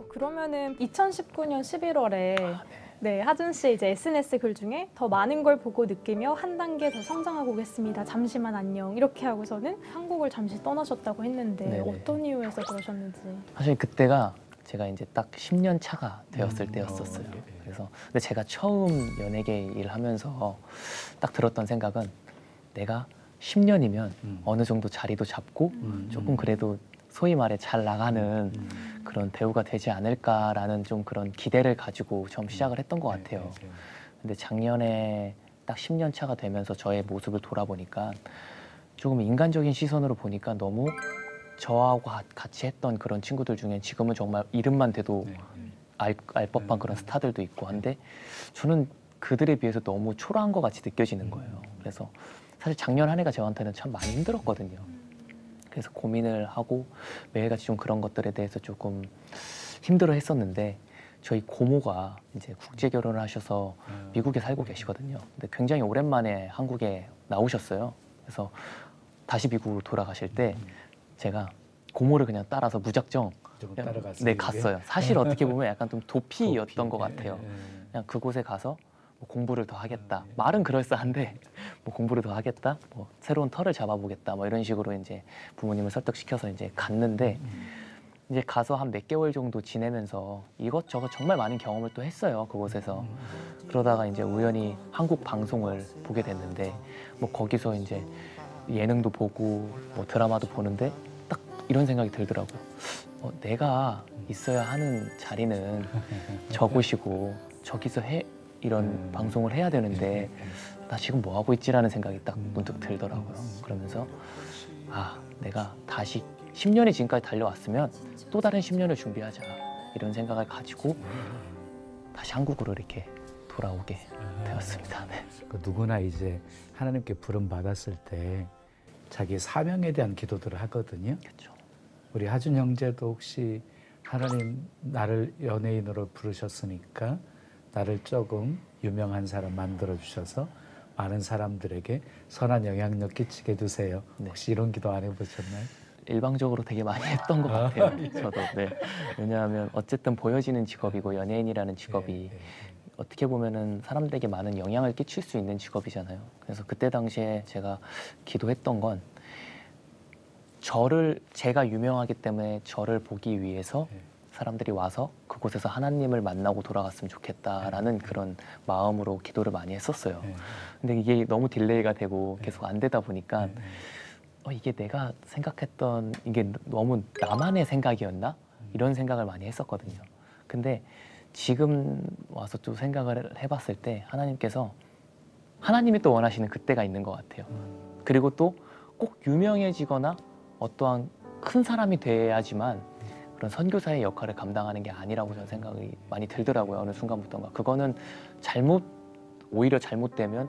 [SPEAKER 2] 그러면은 2019년 11월에 네, 하준 씨 이제 SNS 글 중에 더 많은 걸 보고 느끼며 한 단계 더 성장하고 오겠습니다. 잠시만 안녕. 이렇게 하고서는 한국을 잠시 떠나셨다고 했는데
[SPEAKER 4] 네네.
[SPEAKER 2] 어떤 이유에서 그러셨는지.
[SPEAKER 4] 사실 그때가 제가 이제 딱 10년 차가 되었을 때였었어요. 그래서 근데 제가 처음 연예계 일하면서 딱 들었던 생각은 내가 10년이면 어느 정도 자리도 잡고 조금 그래도 소위 말해 잘 나가는 그런 배우가 되지 않을까라는 좀 그런 기대를 가지고 처음 시작을 했던 것 같아요. 근데 작년에 딱 10년 차가 되면서 저의 모습을 돌아보니까 조금 인간적인 시선으로 보니까 너무 저하고 같이 했던 그런 친구들 중에 지금은 정말 이름만 대도 알 법한 그런 스타들도 있고 한데 저는 그들에 비해서 너무 초라한 것 같이 느껴지는 거예요. 그래서 사실 작년 한 해가 저한테는 참 많이 힘들었거든요. 그래서 고민을 하고 매일같이 좀 그런 것들에 대해서 조금 힘들어 했었는데 저희 고모가 이제 국제 결혼을 하셔서 미국에 살고 계시거든요. 근데 굉장히 오랜만에 한국에 나오셨어요. 그래서 다시 미국으로 돌아가실 때 제가 고모를 그냥 따라서 무작정 네, 갔어요. 사실 어떻게 보면 약간 좀 도피였던 것 같아요. 그냥 그곳에 가서 뭐 공부를 더 하겠다. 말은 그럴싸한데 뭐 공부를 더 하겠다. 뭐 새로운 터를 잡아보겠다. 뭐 이런 식으로 이제 부모님을 설득시켜서 이제 갔는데 이제 가서 한 몇 개월 정도 지내면서 이것저것 정말 많은 경험을 또 했어요. 그곳에서. 그러다가 이제 우연히 한국 방송을 보게 됐는데 뭐 거기서 이제 예능도 보고 뭐 드라마도 보는데 딱 이런 생각이 들더라고요. 내가 있어야 하는 자리는 저곳이고 저기서 이런 방송을 해야 되는데 나 지금 뭐 하고 있지라는 생각이 딱 문득 들더라고요. 그러면서 내가 다시 10년이 지금까지 달려왔으면 또 다른 10년을 준비하자 이런 생각을 가지고 다시 한국으로 이렇게 돌아오게 되었습니다. 네.
[SPEAKER 1] 누구나 이제 하나님께 부름 받았을 때 자기 사명에 대한 기도들을 하거든요.
[SPEAKER 4] 그렇죠.
[SPEAKER 1] 우리 하준 형제도 혹시 하나님 나를 연예인으로 부르셨으니까 나를 조금 유명한 사람 만들어 주셔서 많은 사람들에게 선한 영향력 끼치게 해주세요.
[SPEAKER 4] 네.
[SPEAKER 1] 혹시 이런 기도 안 해보셨나요?
[SPEAKER 4] 일방적으로 되게 많이 했던 것 같아요. 저도. 네. 왜냐하면 어쨌든 보여지는 직업이고 연예인이라는 직업이 어떻게 보면은 사람들에게 많은 영향을 끼칠 수 있는 직업이잖아요. 그래서 그때 당시에 제가 기도했던 건 제가 유명하기 때문에 저를 보기 위해서 사람들이 와서 그곳에서 하나님을 만나고 돌아갔으면 좋겠다라는
[SPEAKER 1] 네.
[SPEAKER 4] 그런 마음으로 기도를 많이 했었어요.
[SPEAKER 1] 네.
[SPEAKER 4] 근데 이게 너무 딜레이가 되고
[SPEAKER 1] 네.
[SPEAKER 4] 계속 안 되다 보니까
[SPEAKER 1] 네.
[SPEAKER 4] 이게 내가 생각했던 이게 너무 나만의 생각이었나? 이런 생각을 많이 했었거든요. 근데 지금 와서 또 생각을 해봤을 때 하나님이 또 원하시는 그때가 있는 것 같아요. 그리고 또 꼭 유명해지거나 어떠한 큰 사람이 돼야지만 그런 선교사의 역할을 감당하는 게 아니라고 저는 생각이 많이 들더라고요. 어느 순간부터인가. 그거는 오히려 잘못되면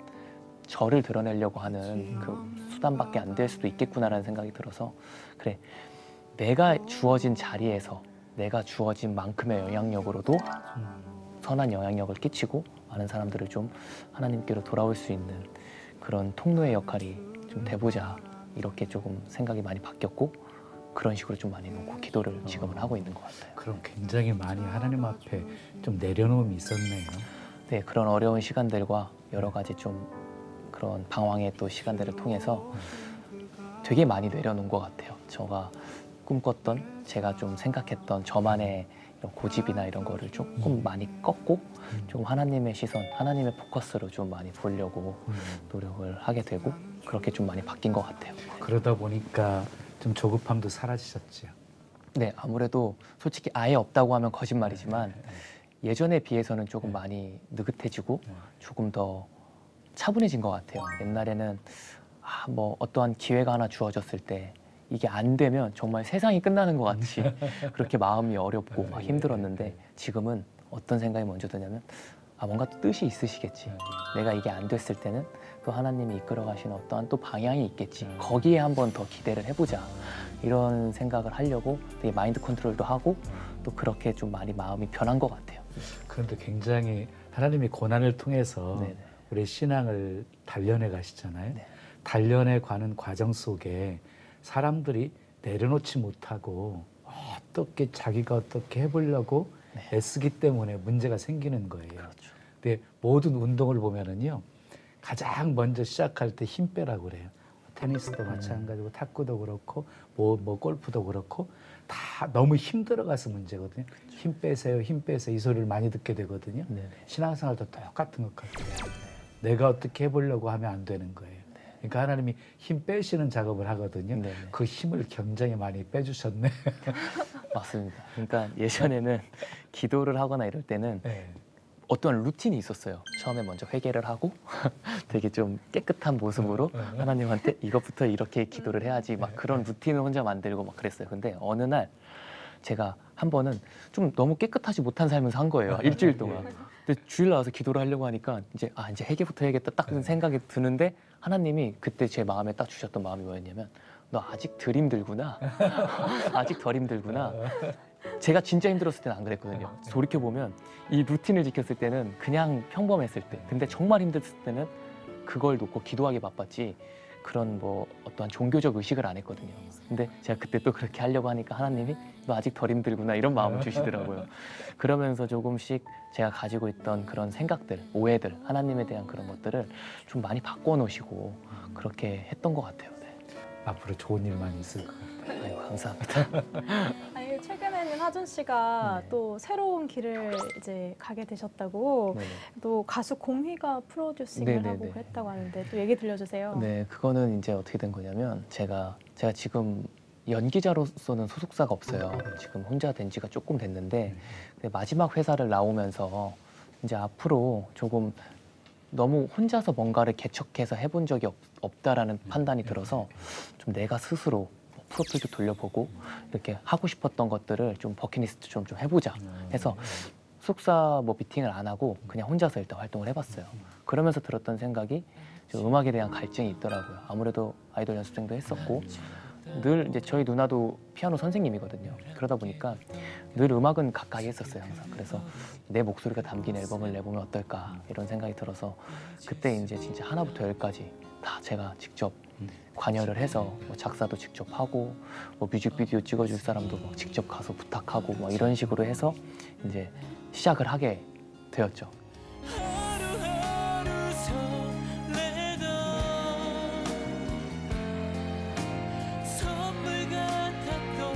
[SPEAKER 4] 저를 드러내려고 하는 그 수단밖에 안 될 수도 있겠구나라는 생각이 들어서 그래, 내가 주어진 자리에서 내가 주어진 만큼의 영향력으로도 선한 영향력을 끼치고 많은 사람들을 좀 하나님께로 돌아올 수 있는 그런 통로의 역할이 좀 돼보자, 이렇게 조금 생각이 많이 바뀌었고 그런 식으로 좀 많이 놓고 기도를 지금은 하고 있는 것 같아요.
[SPEAKER 1] 그럼 굉장히 많이 하나님 앞에 좀 내려놓음이 있었네요.
[SPEAKER 4] 네, 그런 어려운 시간들과 여러 가지 좀 그런 방황의 또 시간들을 통해서 되게 많이 내려놓은 것 같아요. 제가 꿈꿨던, 제가 좀 생각했던 저만의 이런 고집이나 이런 거를 조금 많이 꺾고 조금 하나님의 시선, 하나님의 포커스로 좀 많이 보려고 노력을 하게 되고 그렇게 좀 많이 바뀐 것 같아요.
[SPEAKER 1] 그러다 보니까 좀 조급함도 사라지셨죠.
[SPEAKER 4] 네, 아무래도 솔직히 아예 없다고 하면 거짓말이지만 예전에 비해서는 조금 많이 느긋해지고 조금 더 차분해진 것 같아요. 옛날에는 뭐 어떠한 기회가 하나 주어졌을 때 이게 안 되면 정말 세상이 끝나는 것 같이 그렇게 마음이 어렵고 막 힘들었는데 지금은 어떤 생각이 먼저 드냐면 뭔가 또 뜻이 있으시겠지. 내가 이게 안 됐을 때는 또 하나님이 이끌어 가시는 어떠한 또 방향이 있겠지. 거기에 한번 더 기대를 해보자. 이런 생각을 하려고 되게 마인드 컨트롤도 하고 또 그렇게 좀 많이 마음이 변한 것 같아요.
[SPEAKER 1] 그런데 굉장히 하나님이 고난을 통해서
[SPEAKER 4] 네네.
[SPEAKER 1] 우리 신앙을 단련해 가시잖아요.
[SPEAKER 4] 네.
[SPEAKER 1] 단련해 가는 과정 속에 사람들이 내려놓지 못하고 어떻게 자기가 어떻게 해보려고
[SPEAKER 4] 네.
[SPEAKER 1] 애쓰기 때문에 문제가 생기는 거예요.
[SPEAKER 4] 그렇죠.
[SPEAKER 1] 근데 모든 운동을 보면은요, 가장 먼저 시작할 때 힘 빼라고 그래요. 테니스도 마찬가지고 탁구도 그렇고 뭐 골프도 그렇고 다 너무 힘들어가서 문제거든요.
[SPEAKER 4] 그렇죠.
[SPEAKER 1] 힘 빼세요, 힘 빼세요 이 소리를 많이 듣게 되거든요.
[SPEAKER 4] 네네.
[SPEAKER 1] 신앙생활도 똑같은 것 같아요. 내가 어떻게 해보려고 하면 안 되는 거예요. 그러니까 하나님이 힘 빼시는 작업을 하거든요.
[SPEAKER 4] 네네.
[SPEAKER 1] 그 힘을 굉장히 많이 빼주셨네.
[SPEAKER 4] 맞습니다. 그러니까 예전에는 기도를 하거나 이럴 때는
[SPEAKER 1] 네.
[SPEAKER 4] 어떤 루틴이 있었어요. 처음에 먼저 회개를 하고 되게 좀 깨끗한 모습으로 하나님한테 이것부터 이렇게 기도를 해야지 막 그런 루틴을 혼자 만들고 막 그랬어요. 근데 어느 날 제가 한 번은 좀 너무 깨끗하지 못한 삶을 산 거예요. 일주일 동안. 근데 주일 나와서 기도를 하려고 하니까 이제 회개부터 해야겠다 딱 생각이 드는데 하나님이 그때 제 마음에 딱 주셨던 마음이 뭐였냐면 너 아직 덜 힘들구나. 아직 덜 힘들구나. 제가 진짜 힘들었을 때는 안 그랬거든요. 돌이켜보면 이 루틴을 지켰을 때는 그냥 평범했을 때, 근데 정말 힘들었을 때는 그걸 놓고 기도하기 바빴지 그런 뭐 어떠한 종교적 의식을 안 했거든요. 근데 제가 그때 또 그렇게 하려고 하니까 하나님이 너 아직 덜 힘들구나 이런 마음을 주시더라고요. 그러면서 조금씩 제가 가지고 있던 그런 생각들, 오해들, 하나님에 대한 그런 것들을 좀 많이 바꿔놓으시고 그렇게 했던 것 같아요. 네.
[SPEAKER 1] 앞으로 좋은 일만 있을 것 같아요.
[SPEAKER 4] 아유, 감사합니다.
[SPEAKER 2] 아니, 최근에는 하준 씨가
[SPEAKER 1] 네.
[SPEAKER 2] 또 새로운 길을 이제 가게 되셨다고
[SPEAKER 4] 네네.
[SPEAKER 2] 또 가수 공휘가 프로듀싱을
[SPEAKER 4] 네네네.
[SPEAKER 2] 하고 그랬다고 하는데 또 얘기 들려주세요.
[SPEAKER 4] 네, 그거는 이제 어떻게 된 거냐면 제가 지금 연기자로서는 소속사가 없어요. 지금 혼자 된 지가 조금 됐는데 근데 마지막 회사를 나오면서 이제 앞으로 조금 너무 혼자서 뭔가를 개척해서 해본 적이 없다라는 판단이 들어서 좀 내가 스스로 프로필도 돌려보고 이렇게 하고 싶었던 것들을 좀 버킷리스트 좀 해보자 해서 소속사 뭐 미팅을 안 하고 그냥 혼자서 일단 활동을 해봤어요. 그러면서 들었던 생각이 좀 음악에 대한 갈증이 있더라고요. 아무래도 아이돌 연습생도 했었고 늘 이제 저희 누나도 피아노 선생님이거든요. 그러다 보니까 늘 음악은 가까이 했었어요, 항상. 그래서 내 목소리가 담긴 앨범을 내보면 어떨까 이런 생각이 들어서 그때 이제 진짜 하나부터 열까지 다 제가 직접 관여를 해서 뭐 작사도 직접 하고 뭐 뮤직비디오 찍어줄 사람도 뭐 직접 가서 부탁하고 뭐 이런 식으로 해서 이제 시작을 하게 되었죠.
[SPEAKER 3] 하루하루 설레던 선물 같았던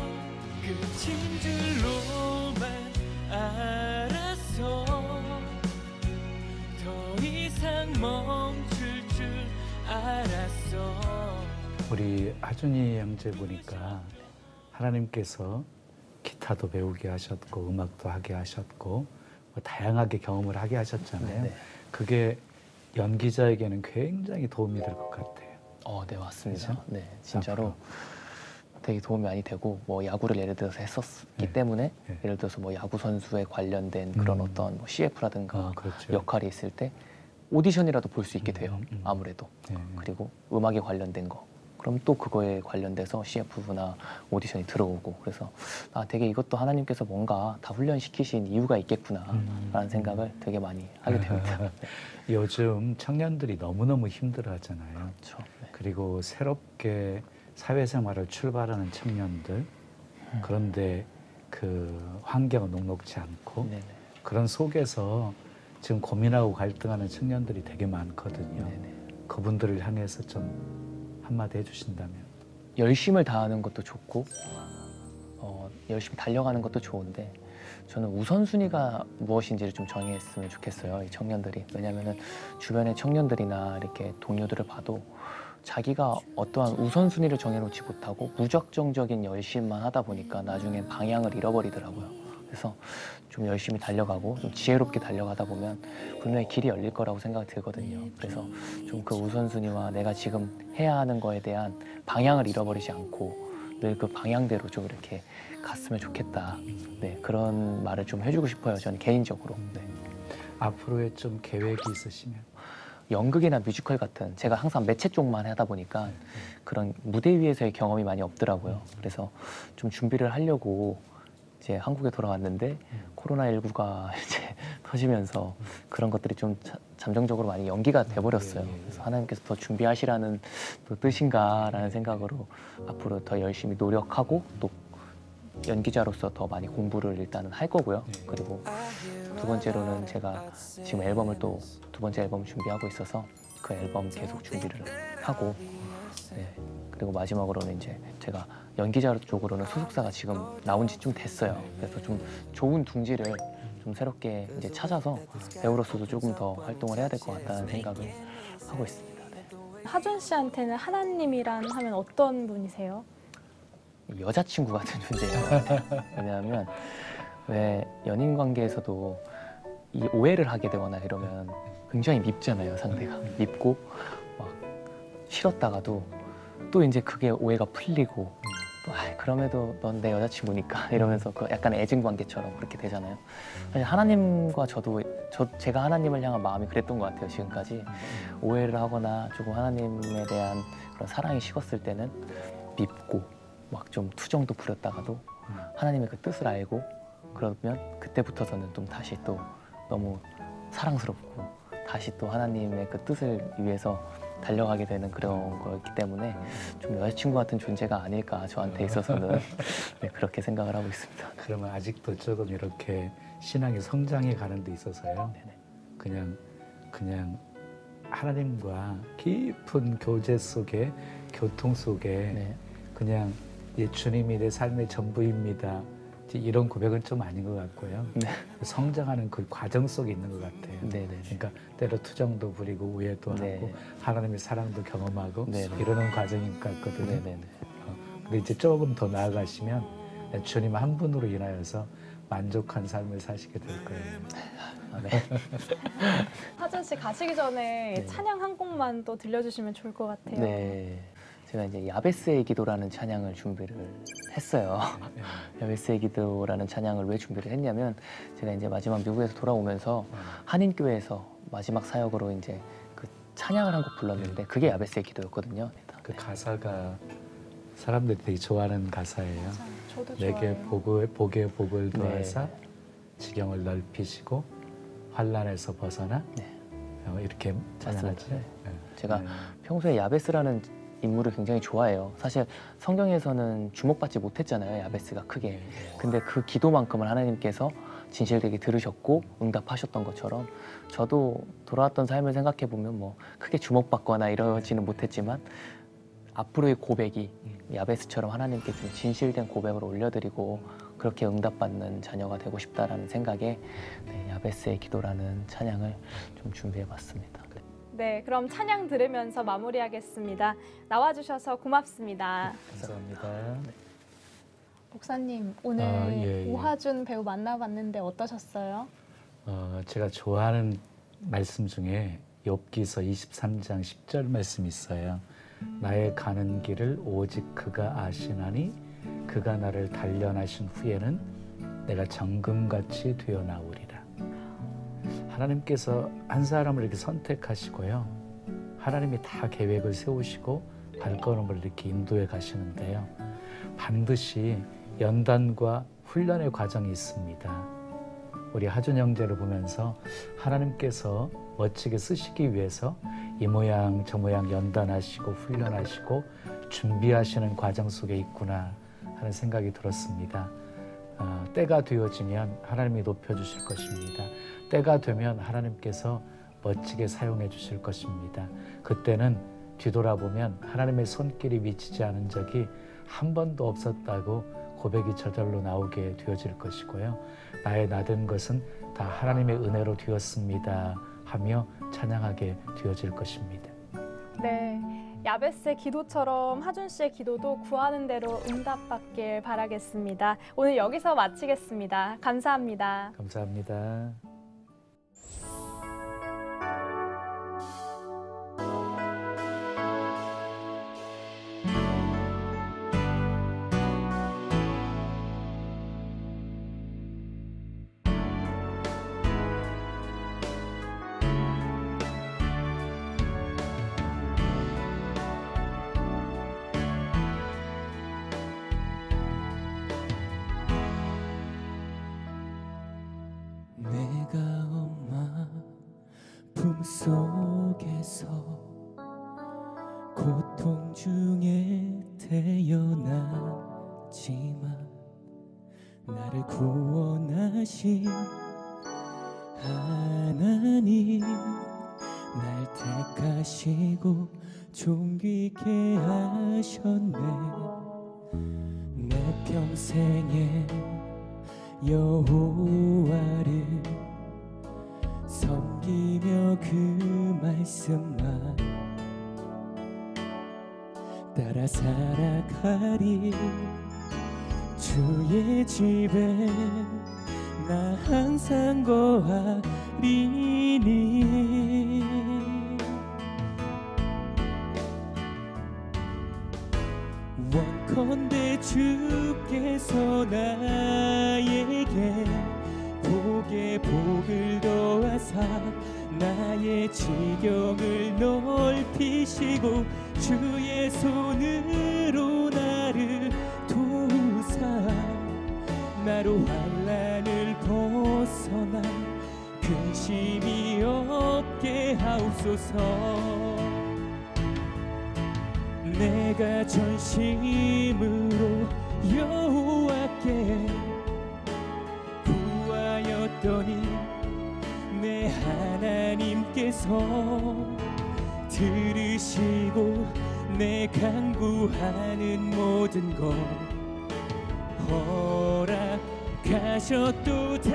[SPEAKER 3] 끝인 줄로만
[SPEAKER 1] 우리 하준이 형제 보니까 하나님께서 기타도 배우게 하셨고 음악도 하게 하셨고 뭐 다양하게 경험을 하게 하셨잖아요.
[SPEAKER 4] 네네.
[SPEAKER 1] 그게 연기자에게는 굉장히 도움이 될 것 같아요.
[SPEAKER 4] 네, 맞습니다.
[SPEAKER 1] 그렇죠?
[SPEAKER 4] 네, 진짜로 되게 도움이 많이 되고 뭐 야구를 예를 들어서 했었기
[SPEAKER 1] 네.
[SPEAKER 4] 때문에
[SPEAKER 1] 네.
[SPEAKER 4] 예를 들어서 뭐 야구 선수에 관련된 그런 어떤 뭐 CF라든가
[SPEAKER 1] 그렇죠.
[SPEAKER 4] 역할이 있을 때 오디션이라도 볼 수 있게 돼요. 아무래도.
[SPEAKER 1] 네.
[SPEAKER 4] 그리고 음악에 관련된 거. 그럼 또 그거에 관련돼서 CF나 오디션이 들어오고 그래서 되게 이것도 하나님께서 뭔가 다 훈련시키신 이유가 있겠구나라는 생각을 되게 많이 하게 됩니다.
[SPEAKER 1] 요즘 청년들이 너무너무 힘들어하잖아요.
[SPEAKER 4] 그렇죠. 네.
[SPEAKER 1] 그리고 새롭게 사회생활을 출발하는 청년들 그런데 그 환경은 녹록지 않고
[SPEAKER 4] 네네.
[SPEAKER 1] 그런 속에서 지금 고민하고 갈등하는 청년들이 되게 많거든요.
[SPEAKER 4] 네네.
[SPEAKER 1] 그분들을 향해서 좀 한마디 해주신다면.
[SPEAKER 4] 열심을 다하는 것도 좋고 열심히 달려가는 것도 좋은데 저는 우선순위가 무엇인지를 좀 정했으면 좋겠어요. 이 청년들이. 왜냐하면 주변의 청년들이나 이렇게 동료들을 봐도 자기가 어떠한 우선순위를 정해놓지 못하고 무작정적인 열심만 하다 보니까 나중엔 방향을 잃어버리더라고요. 그래서 좀 열심히 달려가고 좀 지혜롭게 달려가다 보면 분명히 길이 열릴 거라고 생각이 들거든요. 그래서 좀 그 우선순위와 내가 지금 해야 하는 거에 대한 방향을 잃어버리지 않고 늘 그 방향대로 좀 이렇게 갔으면 좋겠다. 네, 그런 말을 좀 해주고 싶어요. 저는 개인적으로. 네.
[SPEAKER 1] 앞으로의 좀 계획이 있으시면.
[SPEAKER 4] 연극이나 뮤지컬 같은 제가 항상 매체 쪽만 하다 보니까 그런 무대 위에서의 경험이 많이 없더라고요. 그래서 좀 준비를 하려고 이제 한국에 돌아왔는데 코로나19가 이제 터지면서 그런 것들이 좀 잠정적으로 많이 연기가 돼버렸어요. 그래서 하나님께서 더 준비하시라는 또 뜻인가라는 생각으로 앞으로 더 열심히 노력하고 또 연기자로서 더 많이 공부를 일단은 할 거고요. 그리고 두 번째로는 제가 지금 앨범을 또 두 번째 앨범을 준비하고 있어서 그 앨범 계속 준비를 하고 네. 그리고 마지막으로는 이제 제가 연기자 쪽으로는 소속사가 지금 나온 지 좀 됐어요. 그래서 좀 좋은 둥지를 좀 새롭게 이제 찾아서 배우로서도 조금 더 활동을 해야 될 것 같다는 생각을 하고 있습니다. 네.
[SPEAKER 2] 하준 씨한테는 하나님이란 하면 어떤 분이세요?
[SPEAKER 4] 여자친구 같은 존재예요. 왜냐하면 왜 연인 관계에서도 이 오해를 하게 되거나 이러면 굉장히 밉잖아요. 상대가 밉고 막 싫었다가도 또 이제 그게 오해가 풀리고 또 그럼에도 넌 내 여자친구니까 이러면서 그 약간 애증 관계처럼 그렇게 되잖아요. 사실 하나님과 제가 하나님을 향한 마음이 그랬던 것 같아요. 지금까지 오해를 하거나 조금 하나님에 대한 그런 사랑이 식었을 때는 밉고 막 좀 투정도 부렸다가도 하나님의 그 뜻을 알고 그러면 그때부터서는 좀 다시 또 너무 사랑스럽고 다시 또 하나님의 그 뜻을 위해서 달려가게 되는 그런 거였기 때문에 좀 여자친구 같은 존재가 아닐까 저한테 있어서는 네, 그렇게 생각을 하고 있습니다.
[SPEAKER 1] 그러면 아직도 조금 이렇게 신앙이 성장해 가는 데 있어서요.
[SPEAKER 4] 네네.
[SPEAKER 1] 그냥 하나님과 깊은 교제 속에 교통 속에
[SPEAKER 4] 네.
[SPEAKER 1] 그냥 주님이 내 삶의 전부입니다. 이런 고백은 좀 아닌 것 같고요.
[SPEAKER 4] 네.
[SPEAKER 1] 성장하는 그 과정 속에 있는 것 같아요.
[SPEAKER 4] 네네.
[SPEAKER 1] 그러니까 때로 투정도 부리고 오해도
[SPEAKER 4] 네.
[SPEAKER 1] 하고 하나님의 사랑도 경험하고
[SPEAKER 4] 네네.
[SPEAKER 1] 이러는 과정인 것 같거든요.
[SPEAKER 4] 네네네.
[SPEAKER 1] 근데 이제 조금 더 나아가시면 주님 한 분으로 인하여서 만족한 삶을 사시게 될 거예요.
[SPEAKER 4] 네.
[SPEAKER 2] 하준 씨 가시기 전에
[SPEAKER 4] 네.
[SPEAKER 2] 찬양 한 곡만 또 들려주시면 좋을 것 같아요.
[SPEAKER 4] 네. 제가 이제 야베스의 기도라는 찬양을 준비를 했어요. 야베스의 기도라는 찬양을 왜 준비를 했냐면 제가 이제 마지막 미국에서 돌아오면서 한인교회에서 마지막 사역으로 이제 그 찬양을 한 곡 불렀는데 그게 야베스의 기도였거든요.
[SPEAKER 1] 그 가사가 사람들이 되게 좋아하는 가사예요.
[SPEAKER 2] 저도
[SPEAKER 1] 내게
[SPEAKER 2] 좋아해요.
[SPEAKER 1] 복에 복을
[SPEAKER 4] 네.
[SPEAKER 1] 더하사 지경을 넓히시고 환란에서 벗어나
[SPEAKER 4] 네.
[SPEAKER 1] 이렇게 찬양하죠.
[SPEAKER 4] 네. 제가 평소에 야베스라는 인물을 굉장히 좋아해요. 사실 성경에서는 주목받지 못했잖아요. 야베스가 크게. 근데 그 기도만큼은 하나님께서 진실되게 들으셨고 응답하셨던 것처럼 저도 돌아왔던 삶을 생각해 보면 뭐 크게 주목받거나 이러지는 못했지만 앞으로의 고백이 야베스처럼 하나님께 좀 진실된 고백을 올려드리고 그렇게 응답받는 자녀가 되고 싶다라는 생각에 야베스의 기도라는 찬양을 좀 준비해봤습니다.
[SPEAKER 2] 네, 그럼 찬양 들으면서 마무리하겠습니다. 나와주셔서 고맙습니다.
[SPEAKER 1] 감사합니다.
[SPEAKER 2] 목사님, 오늘
[SPEAKER 1] 예.
[SPEAKER 2] 오하준 배우 만나봤는데 어떠셨어요?
[SPEAKER 1] 제가 좋아하는 말씀 중에 욥기서 23장 10절 말씀이 있어요. 나의 가는 길을 오직 그가 아시나니 그가 나를 단련하신 후에는 내가 정금같이 되어나오리라. 하나님께서 한 사람을 이렇게 선택하시고요. 하나님이 다 계획을 세우시고 발걸음을 이렇게 인도해 가시는데요. 반드시 연단과 훈련의 과정이 있습니다. 우리 하준 형제를 보면서 하나님께서 멋지게 쓰시기 위해서 이 모양 저 모양 연단하시고 훈련하시고 준비하시는 과정 속에 있구나 하는 생각이 들었습니다. 때가 되어지면 하나님이 높여주실 것입니다. 때가 되면 하나님께서 멋지게 사용해 주실 것입니다. 그때는 뒤돌아보면 하나님의 손길이 미치지 않은 적이 한 번도 없었다고 고백이 저절로 나오게 되어질 것이고요. 나의 나된 것은 다 하나님의 은혜로 되었습니다 하며 찬양하게 되어질 것입니다.
[SPEAKER 2] 네, 야베스의 기도처럼 하준 씨의 기도도 구하는 대로 응답받길 바라겠습니다. 오늘 여기서 마치겠습니다. 감사합니다.
[SPEAKER 1] 감사합니다.
[SPEAKER 3] 내가 엄마 품속에서 고통 중에 태어났지만 나를 구원하신 하나님 날 택하시고 존귀케 하셨네. 내 평생에 여호와를 섬기며 그 말씀만 따라 살아가리. 주의 집에 나 항상 거하리니 원컨대 주께서 나에게 복에 복을 더하사 나의 지경을 넓히시고 주의 손으로 나를 도우사 나로 환난을 벗어나 근심이 없게 하옵소서. 내가 전심으로 여호와께 구하였더니 내 하나님께서 들으시고 내 간구하는 모든 것 허락하셨도다.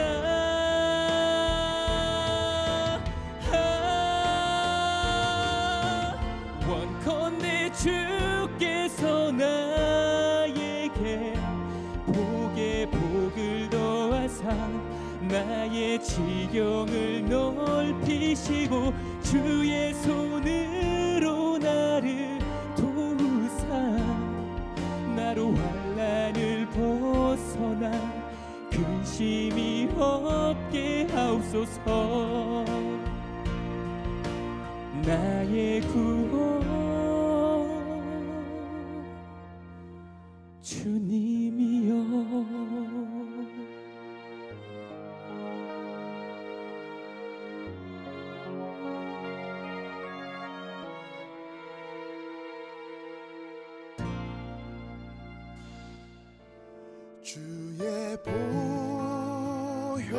[SPEAKER 3] 원컨대 주께서 나에게 복에 복을 더하사 나의 지경을 넓히시고 주의 손으로 나를 도우사 나로 환난을 벗어나 근심이 없게 하옵소서. 나의 구원 주님이여.
[SPEAKER 6] 주의 보혈